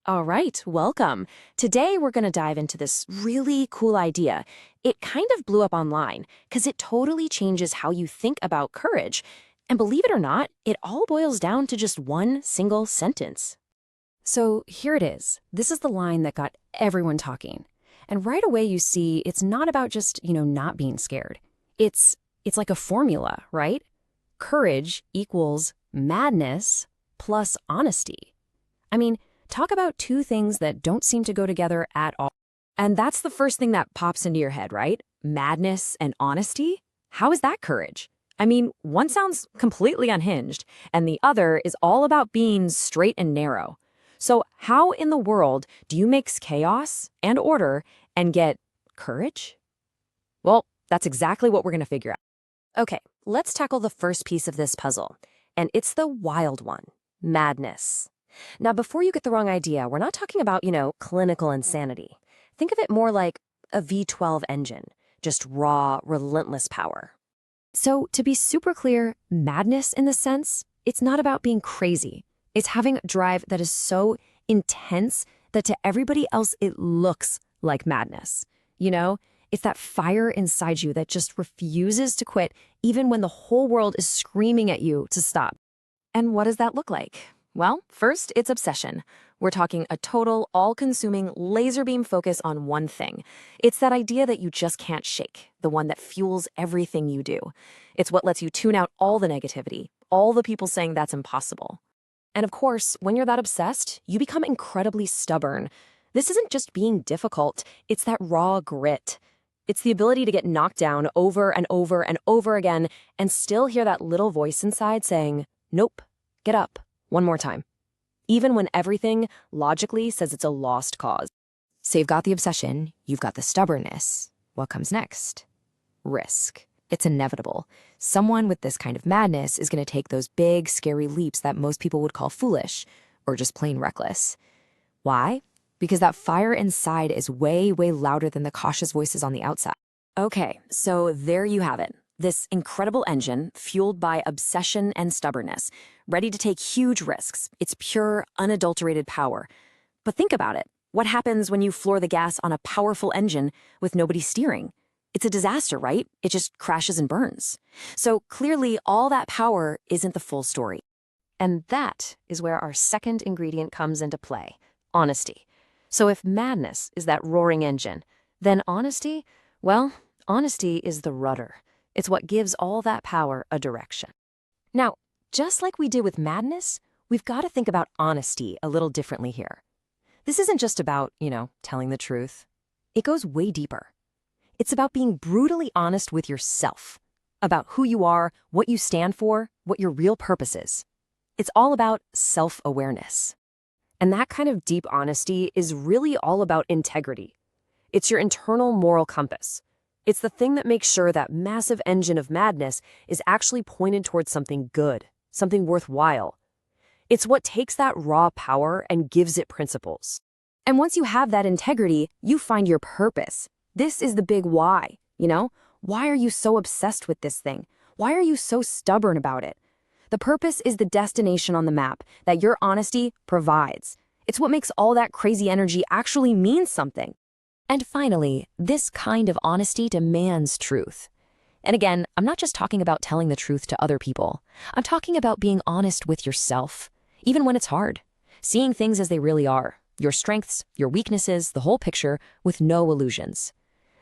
All right, welcome. Today we're going to dive into this really cool idea. It kind of blew up online because it totally changes how you think about courage. And believe it or not, it all boils down to just one single sentence. So here it is. This is the line that got everyone talking. And right away you see it's not about just, not being scared. It's like a formula, right? Courage equals madness plus honesty. I mean, talk about two things that don't seem to go together at all. And that's the first thing that pops into your head, right? Madness and honesty? How is that courage? I mean, one sounds completely unhinged, and the other is all about being straight and narrow. So how in the world do you mix chaos and order and get courage? Well, that's exactly what we're going to figure out. Okay, let's tackle the first piece of this puzzle, and it's the wild one, madness. Now, before you get the wrong idea, we're not talking about, clinical insanity. Think of it more like a V12 engine, just raw, relentless power. So, to be super clear, madness in this sense, it's not about being crazy. It's having a drive that is so intense that to everybody else it looks like madness. It's that fire inside you that just refuses to quit even when the whole world is screaming at you to stop. And what does that look like? Well, first, it's obsession. We're talking a total, all-consuming laser beam focus on one thing. It's that idea that you just can't shake, the one that fuels everything you do. It's what lets you tune out all the negativity, all the people saying that's impossible. And of course, when you're that obsessed, you become incredibly stubborn. This isn't just being difficult, it's that raw grit. It's the ability to get knocked down over and over and over again and still hear that little voice inside saying, nope, get up, one more time. Even when everything logically says it's a lost cause. So you've got the obsession, you've got the stubbornness. What comes next? Risk. It's inevitable. Someone with this kind of madness is going to take those big, scary leaps that most people would call foolish or just plain reckless. Why? Because that fire inside is way, way louder than the cautious voices on the outside. Okay, so there you have it. This incredible engine fueled by obsession and stubbornness, ready to take huge risks. It's pure, unadulterated power. But think about it. What happens when you floor the gas on a powerful engine with nobody steering? It's a disaster, right? It just crashes and burns. So clearly, all that power isn't the full story. And that is where our second ingredient comes into play, honesty. So if madness is that roaring engine, then honesty, well, honesty is the rudder. It's what gives all that power a direction. Now, just like we did with madness, we've got to think about honesty a little differently here. This isn't just about, telling the truth. It goes way deeper. It's about being brutally honest with yourself, about who you are, what you stand for, what your real purpose is. It's all about self-awareness. And that kind of deep honesty is really all about integrity. It's your internal moral compass. It's the thing that makes sure that massive engine of madness is actually pointed towards something good, something worthwhile. It's what takes that raw power and gives it principles. And once you have that integrity, you find your purpose. This is the big why, Why are you so obsessed with this thing? Why are you so stubborn about it? The purpose is the destination on the map that your honesty provides. It's what makes all that crazy energy actually mean something. And finally, this kind of honesty demands truth. And again, I'm not just talking about telling the truth to other people. I'm talking about being honest with yourself, even when it's hard. Seeing things as they really are, your strengths, your weaknesses, the whole picture, with no illusions.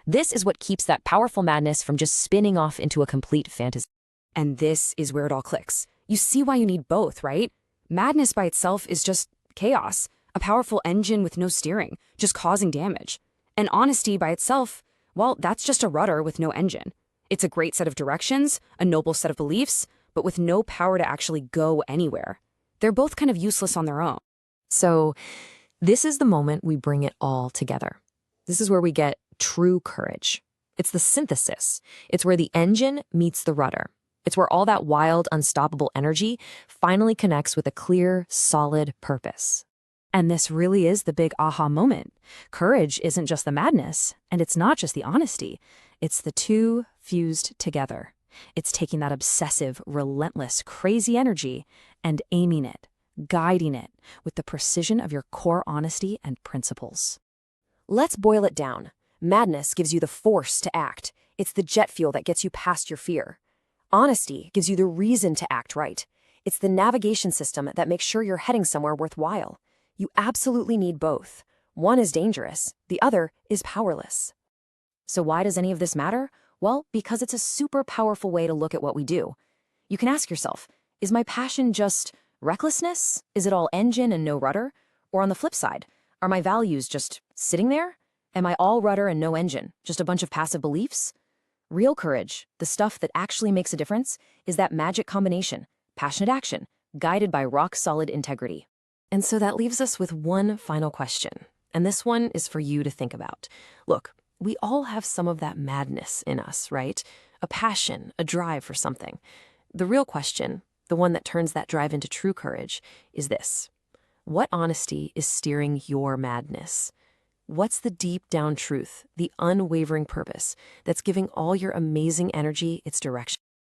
This is what keeps that powerful madness from just spinning off into a complete fantasy. And this is where it all clicks. You see why you need both, right? Madness by itself is just chaos, a powerful engine with no steering, just causing damage. And honesty by itself, well, that's just a rudder with no engine. It's a great set of directions, a noble set of beliefs, but with no power to actually go anywhere. They're both kind of useless on their own. So this is the moment we bring it all together. This is where we get true courage. It's the synthesis. It's where the engine meets the rudder. It's where all that wild, unstoppable energy finally connects with a clear, solid purpose. And this really is the big aha moment. Courage isn't just the madness, and it's not just the honesty. It's the two fused together. It's taking that obsessive, relentless, crazy energy and aiming it guiding it with the precision of your core honesty and principles. Let's boil it down. Madness gives you the force to act. It's the jet fuel that gets you past your fear. Honesty gives you the reason to act right. It's the navigation system that makes sure you're heading somewhere worthwhile. You absolutely need both. One is dangerous, the other is powerless. So why does any of this matter? Well, because it's a super powerful way to look at what we do. You can ask yourself, is my passion just recklessness? Is it all engine and no rudder? Or on the flip side, are my values just sitting there? Am I all rudder and no engine, just a bunch of passive beliefs? Real courage, the stuff that actually makes a difference, is that magic combination, passionate action, guided by rock-solid integrity. And so that leaves us with one final question, and this one is for you to think about. Look, we all have some of that madness in us, right? A passion, a drive for something. The real question, the one that turns that drive into true courage, is this. What honesty is steering your madness? What's the deep down truth, the unwavering purpose that's giving all your amazing energy its direction?